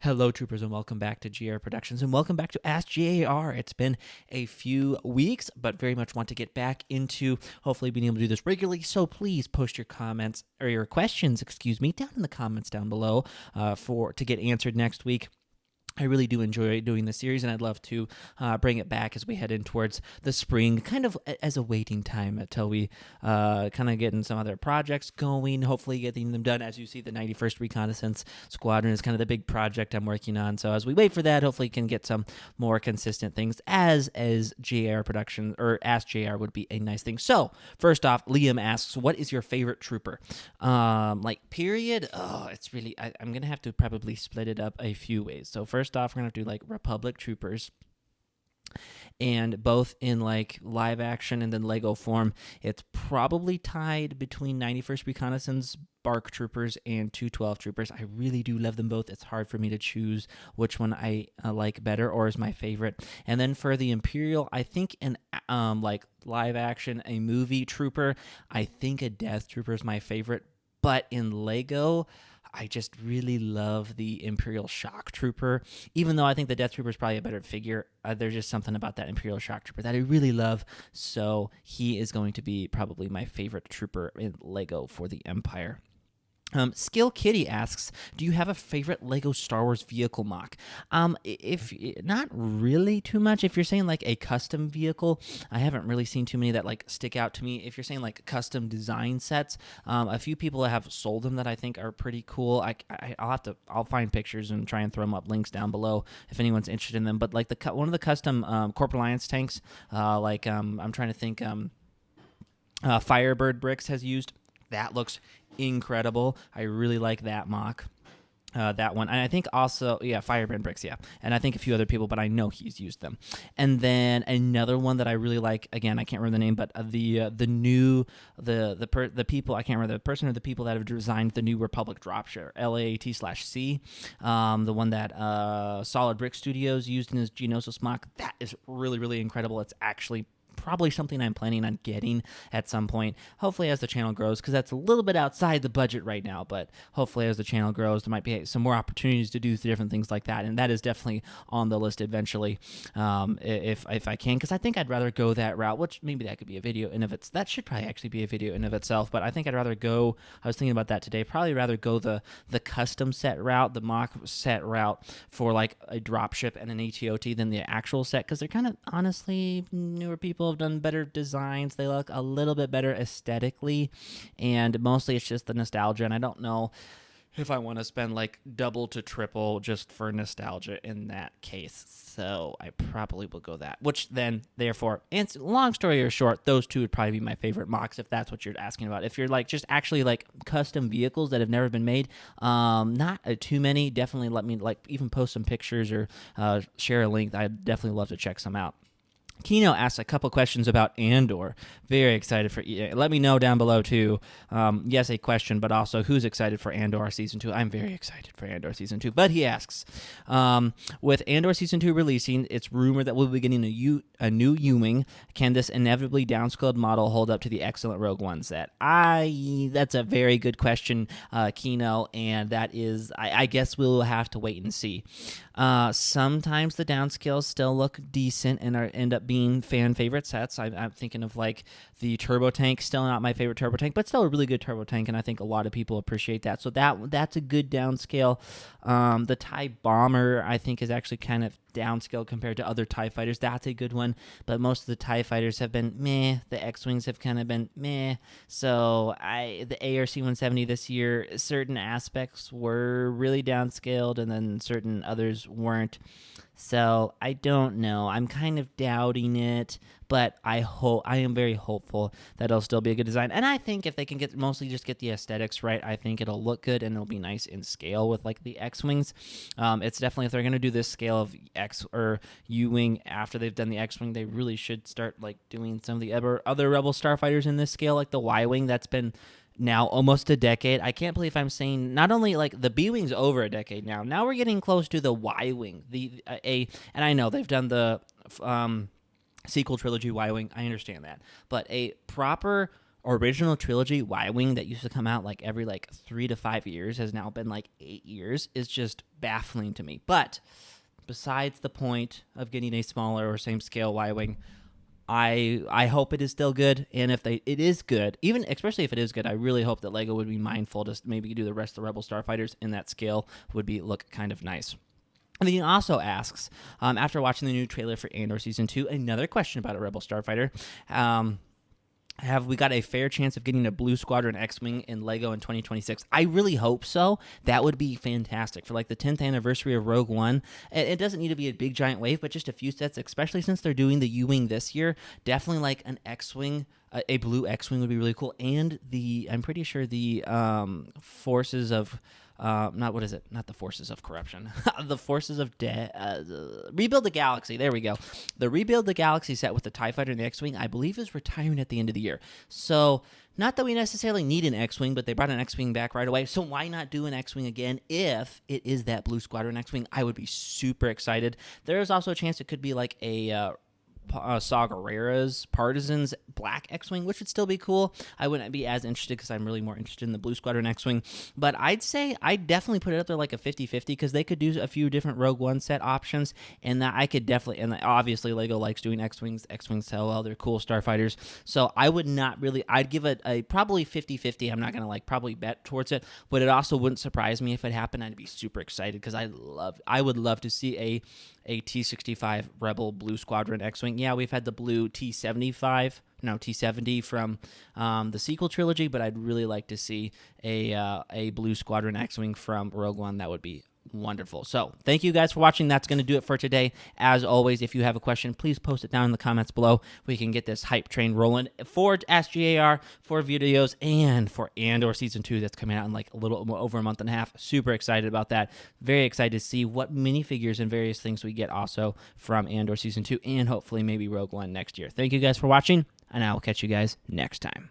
Hello, troopers, and welcome back to G.A.R. Productions, and welcome back to Ask G.A.R. It's been a few weeks, but very much want to get back into hopefully being able to do this regularly, so please post your comments, or your questions, down in the comments down below to get answered next week. I really do enjoy doing this series, and I'd love to bring it back as we head in towards the spring, kind of as a waiting time until we kind of getting some other projects going, hopefully getting them done. As you see, the 91st Reconnaissance Squadron is kind of the big project I'm working on, so as we wait for that, hopefully can get some more consistent things as G.A.R. production, or Ask G.A.R. would be a nice thing. So, first off, Liam asks, what is your favorite trooper? Period? Oh, it's really, I'm going to have to probably split it up a few ways. So, first off, we're gonna do like Republic troopers, and both in like live action and then Lego form. It's probably tied between 91st Reconnaissance Bark troopers and 212 troopers. I really do love them both. It's hard for me to choose which one I like better or is my favorite. And then for the Imperial, I think in like live action, a movie trooper, I think a Death Trooper is my favorite. But in Lego, I just really love the Imperial Shock Trooper. Even though I think the Death Trooper is probably a better figure, there's just something about that Imperial Shock Trooper that I really love. So he is going to be probably my favorite trooper in Lego for the Empire. Skill Kitty asks, do you have a favorite Lego Star Wars vehicle mock? If not really too much. If you're saying like a custom vehicle, I haven't really seen too many that like stick out to me. If you're saying like custom design sets, a few people have sold them that I think are pretty cool. I'll find pictures and try and throw them up links down below if anyone's interested in them. But like one of the custom Corporate Alliance tanks, I'm trying to think, Firebird Bricks has used. That looks incredible. I really like that mock. That one. And I think also, Firebrand Bricks, and I think a few other people, but I know he's used them. And then another one that I really like, again, I can't remember the name, but the people, I can't remember the person or the people that have designed the new Republic Dropship, LAAT/C, the one that Solid Brick Studios used in his Geonosis mock. That is really, really incredible. It's actually probably something I'm planning on getting at some point, hopefully as the channel grows, because that's a little bit outside the budget right now, but hopefully as the channel grows, there might be some more opportunities to do different things like that, and that is definitely on the list eventually, if I can, because I think I'd rather go that route, which maybe that could be a video in of itself. That should probably actually be a video in of itself, but I think I'd rather go, I was thinking about that today, probably rather go the custom set route, the mock set route for like a dropship and an ATOT than the actual set, because they're kind of, honestly, newer people have done better designs. They look a little bit better aesthetically, and mostly it's just the nostalgia, and I don't know if I want to spend like double to triple just for nostalgia in that case. So I probably will go that, which then therefore, long story short, those two would probably be my favorite mocks if that's what you're asking about. If you're like just actually like custom vehicles that have never been made, not too many, definitely let me like even post some pictures or share a link. I'd definitely love to check some out. Kino asked a couple questions about Andor. Very excited for let me know down below too. Yes, a question, but also who's excited for Andor Season 2? I'm very excited for Andor Season 2. But he asks, with Andor Season 2 releasing, it's rumored that we'll be getting a new U-Wing. Can this inevitably downscaled model hold up to the excellent Rogue One set? That's a very good question, Kino, and that is, I guess we'll have to wait and see. Sometimes the downscales still look decent and end up being fan favorite sets. I'm thinking of like the turbo tank, still not my favorite turbo tank, but still a really good turbo tank, and I think a lot of people appreciate that. So that's a good downscale. The TIE Bomber, I think, is actually kind of downscale compared to other TIE fighters. That's a good one, but most of the TIE fighters have been meh. The X-Wings have kind of been meh. So the ARC-170 this year, certain aspects were really downscaled, and then certain others weren't. So I don't know. I'm kind of doubting it, but I am very hopeful that it'll still be a good design. And I think if they can mostly just get the aesthetics right, I think it'll look good and it'll be nice in scale with like the X-Wings. It's definitely, if they're going to do this scale of X or U-Wing after they've done the X-Wing, they really should start like doing some of the other Rebel starfighters in this scale, like the Y-Wing that's been now almost a decade. I can't believe I'm saying not only like the B-Wing's over a decade now. Now we're getting close to the Y-Wing. And I know they've done the sequel trilogy Y-Wing. I understand that, but a proper original trilogy Y-Wing that used to come out like every like 3 to 5 years has now been like 8 years is just baffling to me. But besides the point of getting a smaller or same scale Y-Wing, I hope it is still good, and if it is good, even especially if it is good, I really hope that LEGO would be mindful to maybe do the rest of the Rebel Starfighters in that scale look kind of nice. And then he also asks, after watching the new trailer for Andor Season 2, another question about a Rebel Starfighter. Have we got a fair chance of getting a blue Squadron X-Wing in LEGO in 2026? I really hope so. That would be fantastic. For like the 10th anniversary of Rogue One, it doesn't need to be a big giant wave, but just a few sets, especially since they're doing the U-Wing this year. Definitely like an X-Wing, a blue X-Wing would be really cool. And I'm pretty sure the forces of... not the forces of corruption. The forces of Rebuild the Galaxy. There we go. The Rebuild the Galaxy set with the TIE Fighter and the X-Wing, I believe, is retiring at the end of the year. So, not that we necessarily need an X-Wing, but they brought an X-Wing back right away. So why not do an X-Wing again if it is that blue Squadron X-Wing? I would be super excited. There is also a chance it could be like a... Saw Gerrera's Partisans Black X-Wing, which would still be cool. I wouldn't be as interested because I'm really more interested in the Blue Squadron X-Wing. But I'd say I'd definitely put it up there like a 50-50 because they could do a few different Rogue One set options, and that I could definitely, and obviously LEGO likes doing X-Wings. X-Wings sell well. They're cool starfighters. So I would not really, I'd give it a probably 50-50. I'm not going to like probably bet towards it, but it also wouldn't surprise me if it happened. I'd be super excited because I would love to see a T-65 Rebel Blue Squadron X-Wing. Yeah, we've had the blue T-70 from the sequel trilogy, but I'd really like to see a Blue Squadron X-Wing from Rogue One. That would be wonderful. So thank you guys for watching. That's going to do it for today. As always, if you have a question, please post it down in the comments below. We can get this hype train rolling for Ask G.A.R, for videos, and for Andor Season 2 that's coming out in like a little over a month and a half. Super excited about that. Very excited to see what minifigures and various things we get also from Andor Season 2 and hopefully maybe Rogue One next year. Thank you guys for watching, and I will catch you guys next time.